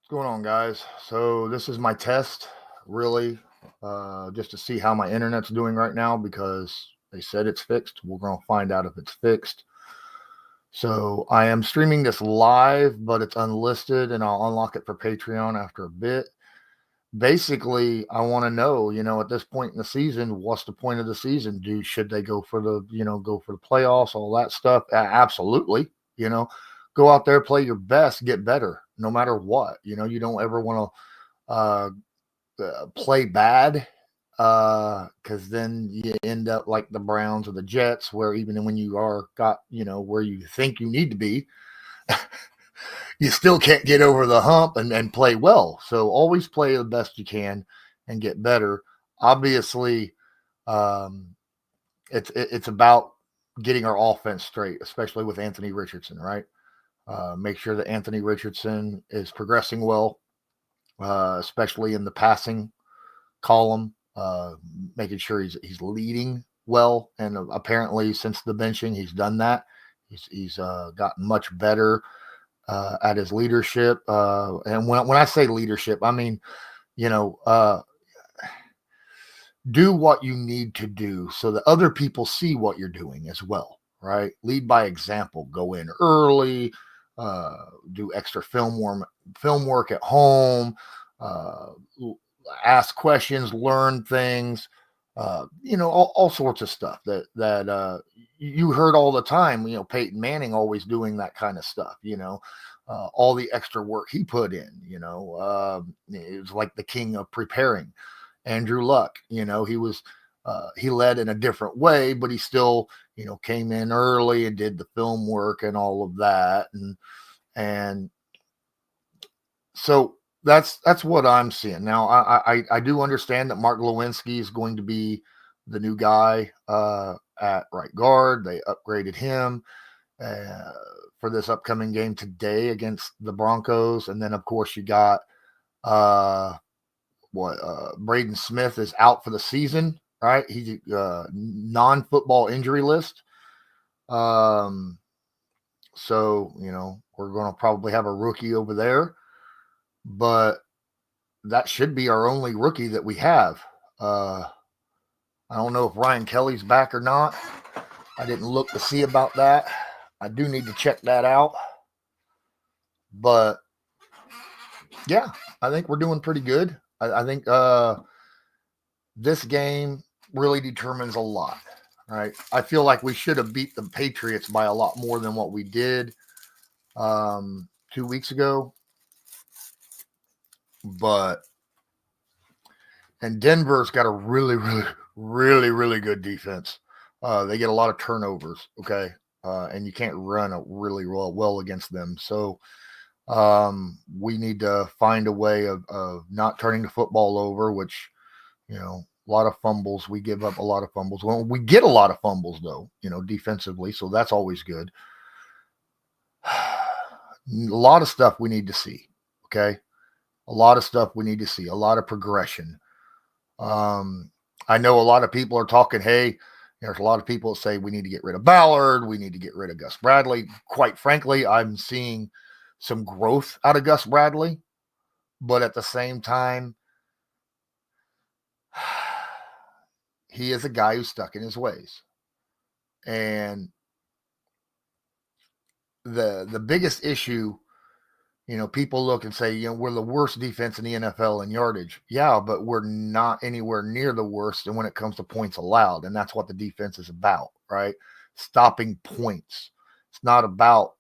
What's going on, guys? So this is my test, really, just to see how my internet's doing right now because they said it's fixed. We're going to find out if it's fixed. So I am streaming this live, but it's unlisted, and I'll unlock it for Patreon after a bit. Basically, I want to know, at this point in the season, what's the point of the season? Should they go for the playoffs, all that stuff? Absolutely. You know, go out there, play your best, get better, no matter what. You don't ever want to play bad because then you end up like the Browns or the Jets, where even when you are got where you think you need to be, you still can't get over the hump and play well. So always play the best you can and get better. Obviously, um, it's about getting our offense straight, especially with Anthony Richardson, right? Make sure that Anthony Richardson is progressing well, especially in the passing column, making sure he's leading well. And apparently, since the benching, he's done that. He's gotten much better at his leadership. And when I say leadership, I mean, you know, uh, do what you need to do so that other people see what you're doing as well, right? Lead by example. Go in early, uh, do extra film work at home, uh, ask questions, learn things, all sorts of stuff that you heard all the time. Peyton Manning always doing that kind of stuff. All the extra work he put in. It was like the king of preparing. Andrew Luck, he led in a different way, but he still, came in early and did the film work and all of that. And so that's what I'm seeing. Now, I do understand that Mark Lewinsky is going to be the new guy at right guard. They upgraded him uh, for this upcoming game today against the Broncos. And then, of course, you got uh, Braden Smith is out for the season, right? He's non-football injury list. Um, so we're going to probably have a rookie over there, but that should be our only rookie that we have. I don't know if Ryan Kelly's back or not. I didn't look to see about that. I do need to check that out. But yeah, I think we're doing pretty good. I think this game really determines a lot, right? I feel like we should have beat the Patriots by a lot more than what we did 2 weeks ago. And Denver's got a really, really, really, really good defense. They get a lot of turnovers, okay? And you can't run really well against them. So we need to find a way of not turning the football over, which, a lot of fumbles. We give up a lot of fumbles. Well, we get a lot of fumbles, though, defensively. So that's always good. A lot of stuff we need to see, okay? A lot of stuff we need to see, a lot of progression. I know a lot of people are talking, hey, there's a lot of people that say we need to get rid of Ballard. We need to get rid of Gus Bradley. Quite frankly, I'm seeing some growth out of Gus Bradley, but at the same time, he is a guy who's stuck in his ways. And the biggest issue, people look and say, we're the worst defense in the NFL in yardage. Yeah, but we're not anywhere near the worst. And when it comes to points allowed, and that's what the defense is about, right? Stopping points. It's not about,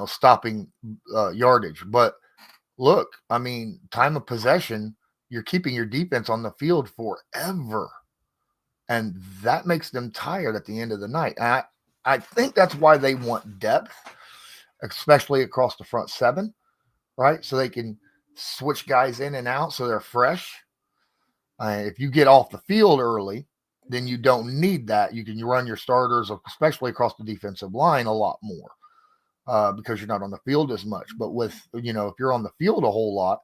stopping yardage. But look, I mean, time of possession, you're keeping your defense on the field forever. And that makes them tired at the end of the night. And I think that's why they want depth, especially across the front seven, right? So they can switch guys in and out so they're fresh. If you get off the field early, then you don't need that. You can run your starters, especially across the defensive line, a lot more because you're not on the field as much. But with if you're on the field a whole lot,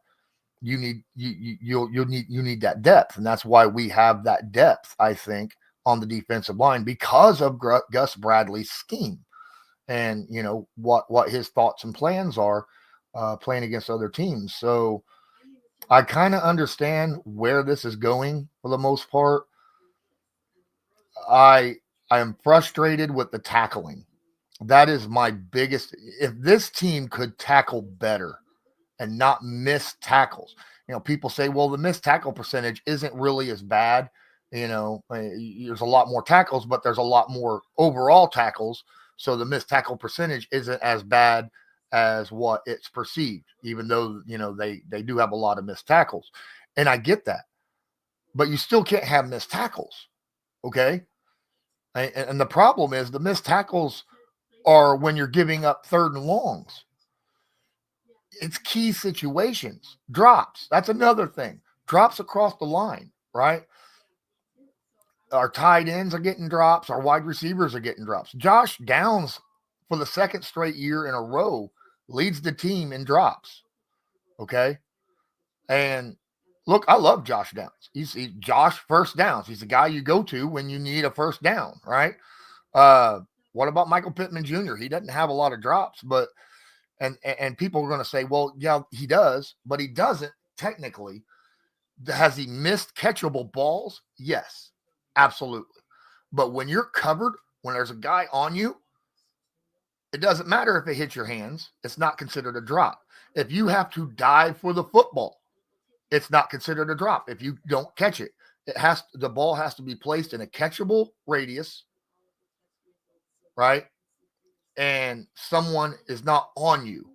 you need that depth, and that's why we have that depth. I think on the defensive line because of Gus Bradley's scheme, and what his thoughts and plans are playing against other teams. So I kind of understand where this is going for the most part. I I am frustrated with the tackling. That is my biggest. If this team could tackle better and not miss tackles, people say, well, the missed tackle percentage isn't really as bad. There's a lot more tackles, but there's a lot more overall tackles. So the missed tackle percentage isn't as bad as what it's perceived, even though, they do have a lot of missed tackles. And I get that, but you still can't have missed tackles. Okay. And the problem is the missed tackles are when you're giving up third and longs. It's key situations. Drops. That's another thing. Drops across the line, right? Our tight ends are getting drops. Our wide receivers are getting drops. Josh Downs, for the second straight year in a row, leads the team in drops. Okay. And look, I love Josh Downs. He's Josh first downs. He's the guy you go to when you need a first down, right? What about Michael Pittman Jr.? He doesn't have a lot of drops, but and people are going to say, well, yeah, he does, but he doesn't technically. Has he missed catchable balls? Yes, absolutely. But when you're covered, when there's a guy on you, it doesn't matter if it hits your hands. It's not considered a drop. If you have to dive for the football, it's not considered a drop. If you don't catch it, the ball has to be placed in a catchable radius, right? And someone is not on you.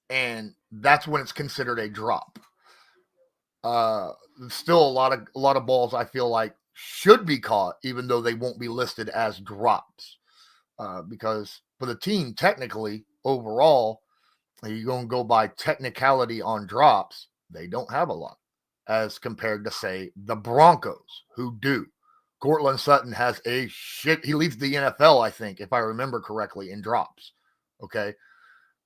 And that's when it's considered a drop. Still a lot of balls I feel like should be caught, even though they won't be listed as drops. Because for the team, technically, overall, you're going to go by technicality on drops. They don't have a lot as compared to, say, the Broncos, who do. Cortland Sutton has he leads the NFL, I think, if I remember correctly, in drops. Okay.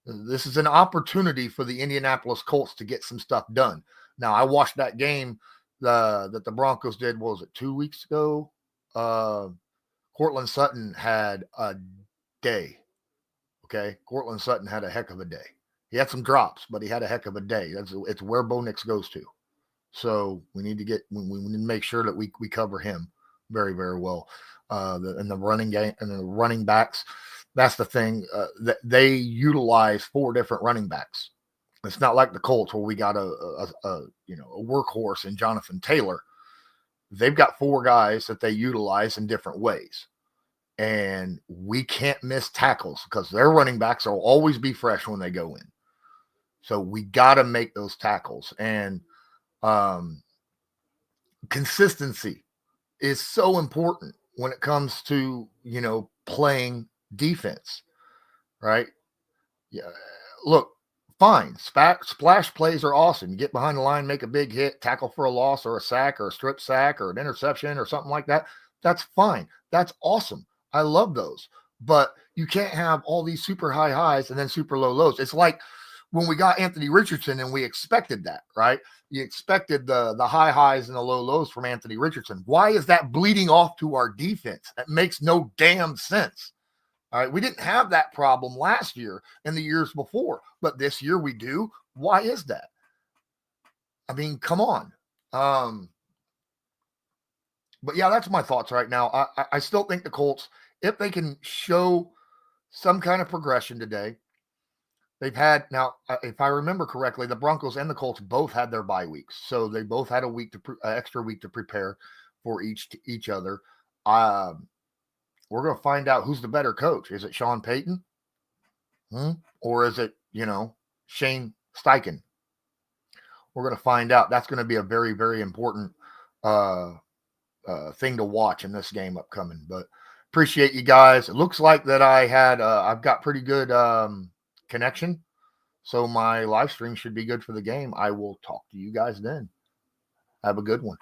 This is an opportunity for the Indianapolis Colts to get some stuff done. Now, I watched that game that the Broncos did, what was it, 2 weeks ago? Cortland Sutton had a day. Okay. Cortland Sutton had a heck of a day. He had some drops, but he had a heck of a day. It's where Bo Nix goes to. So we need to make sure that we cover him very, very well. And the running game and the running backs, that's the thing. That they utilize 4 different running backs. It's not like the Colts where we got a workhorse in Jonathan Taylor. They've got 4 guys that they utilize in different ways. And we can't miss tackles because their running backs will always be fresh when they go in. So we got to make those tackles. And consistency is so important when it comes to, playing defense, right? Yeah. Look, fine. Splash plays are awesome. You get behind the line, make a big hit, tackle for a loss or a sack or a strip sack or an interception or something like that. That's fine. That's awesome. I love those. But you can't have all these super high highs and then super low lows. It's like when we got Anthony Richardson and we expected that, right? You expected the high highs and the low lows from Anthony Richardson. Why is that bleeding off to our defense? That makes no damn sense. All right. We didn't have that problem last year and the years before, but this year we do. Why is that? I mean, come on. But yeah, that's my thoughts right now. I still think the Colts, if they can show some kind of progression today, they've had now, if I remember correctly, the Broncos and the Colts both had their bye weeks, so they both had a week extra week to prepare for each other. We're going to find out who's the better coach. Is it Sean Payton, or is it Shane Steichen? We're going to find out. That's going to be a very, very important thing to watch in this game upcoming. But appreciate you guys. It looks like that I've got pretty good connection, so my live stream should be good for the game. I will talk to you guys then. Have a good one.